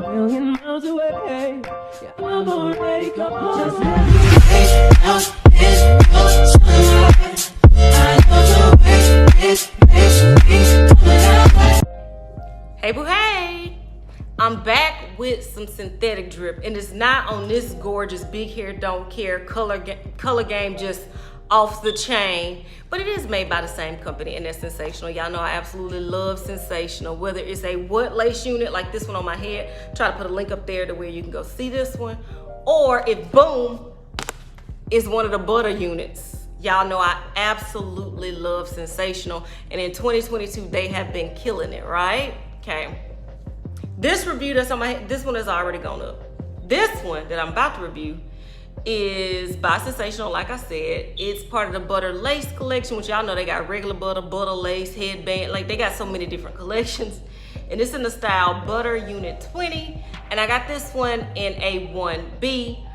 million miles away. Yeah, I'm already gone. Just let me out this sunlight. I love the way it makes me come alive. Hey boo hey, I'm back with some synthetic drip, and it's not on this gorgeous big hair don't care color game just off the chain, but it is made by the same company, and that's Sensational. Y'all know I absolutely love Sensational, whether it's a what lace unit like this one on my head. Try to put a link up there to where you can go see this one, or if boom is one of the butter units. Y'all know I absolutely love Sensational, and in 2022 they have been killing it, right? Okay, this review that's on my head, this one has already gone up. This one that I'm about to review is by Sensational. Like I said, it's part of the butter lace collection, which y'all know they got regular butter, butter lace, headband, like they got so many different collections. And it's in the style Butter Unit 20, and I got this one in a 1B.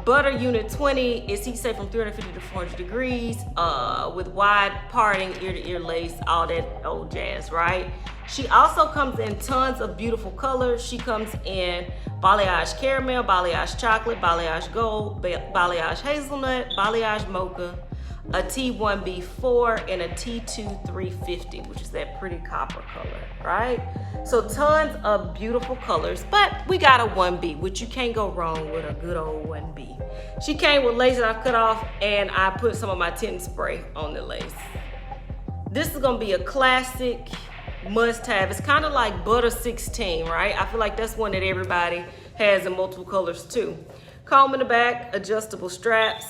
Butter Unit 20 is heat safe from 350 to 400 degrees, with wide parting, ear-to-ear lace, all that old jazz, right? She also comes in tons of beautiful colors. She comes in balayage caramel, balayage chocolate, balayage gold, balayage hazelnut, balayage mocha, a T1B4, and a T2 350, which is that pretty copper color, right? So tons of beautiful colors, but we got a 1B, which you can't go wrong with a good old 1B. She came with lace that I cut off, and I put some of my tinting spray on the lace. This is gonna be a classic must-have. It's kind of like Butter 16, right? I feel like that's one that everybody has in multiple colors too. Comb in the back, adjustable straps.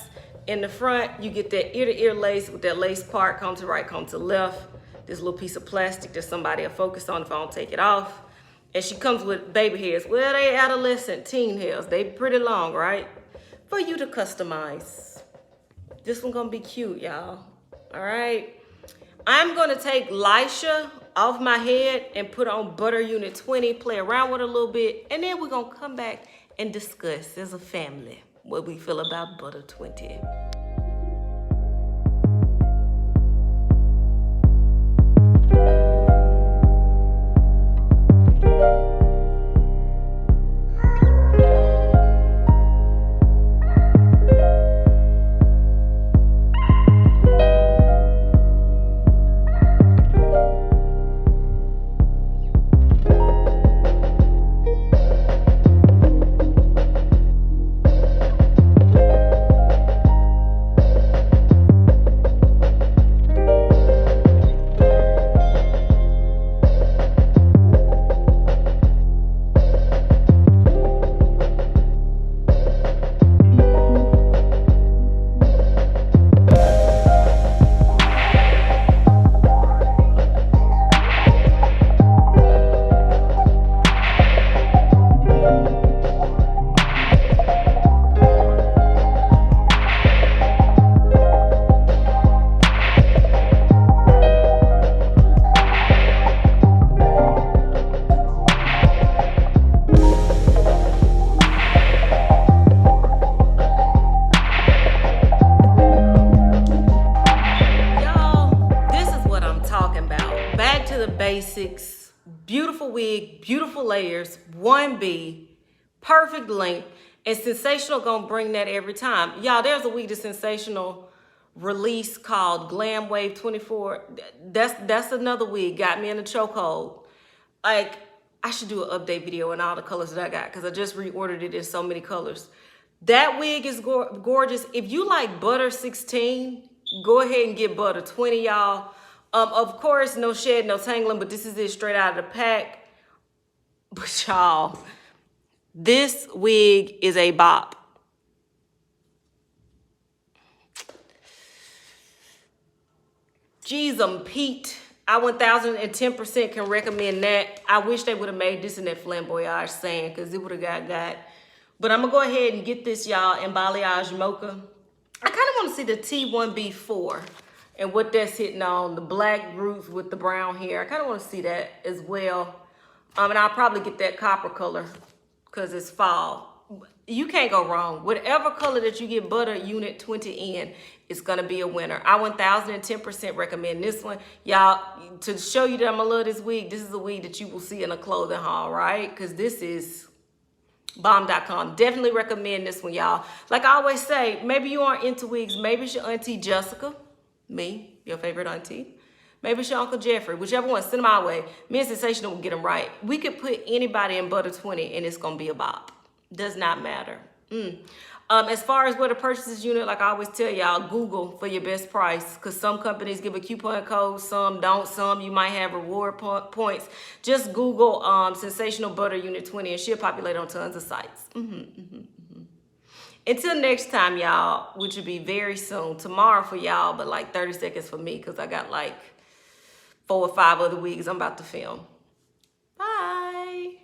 In the front, you get that ear-to-ear lace with that lace part, comb to the right, comb to the left. This little piece of plastic that somebody will focus on if I don't take it off. And she comes with baby hairs. Well, they adolescent teen hairs. They pretty long, right? For you to customize. This one gonna be cute, y'all. All right. I'm gonna take Lisha off my head and put on Butter Unit 20, play around with it a little bit, and then we're gonna come back and discuss as a family what we feel about Butter 20. Basics, beautiful wig, beautiful layers, 1B, perfect length, and Sensational gonna bring that every time. Y'all, there's a wig to Sensational release called Glam Wave 24. That's another wig, got me in a chokehold. Like, I should do an update video in all the colors that I got, because I just reordered it in so many colors. That wig is gorgeous. If you like Butter 16, go ahead and get Butter 20, y'all. Of course, no shed, no tangling, but this is it straight out of the pack. But y'all, this wig is a bop. Geez, Pete. I 1000% can recommend that. I wish they would have made this in that flamboyage sand, because it would have got. But I'm going to go ahead and get this, y'all, in balayage mocha. I kind of want to see the T1B4. And what that's hitting on, the black roots with the brown hair. I kind of want to see that as well. And I'll probably get that copper color because it's fall. You can't go wrong. Whatever color that you get Butta Unit 20 in, it's gonna be a winner. I 1010% recommend this one. Y'all, to show you that I'm gonna love this wig, this is a wig that you will see in a clothing haul, right? Because this is bomb.com. Definitely recommend this one, y'all. Like I always say, maybe you aren't into wigs. Maybe it's your auntie Jessica, me, your favorite auntie. Maybe it's your Uncle Jeffrey. Whichever one, send them our way. Me and Sensational will get them right. We could put anybody in Butta 20 and it's gonna be a bop. Does not matter. As far as where to purchase this unit, like I always tell y'all, Google for your best price, because some companies give a coupon code, some don't, some you might have reward points. Just Google Sensational Butta Unit 20 and she'll populate on tons of sites. Until next time, y'all, which will be very soon. Tomorrow for y'all, but like 30 seconds for me, because I got like 4 or 5 other wigs I'm about to film. Bye.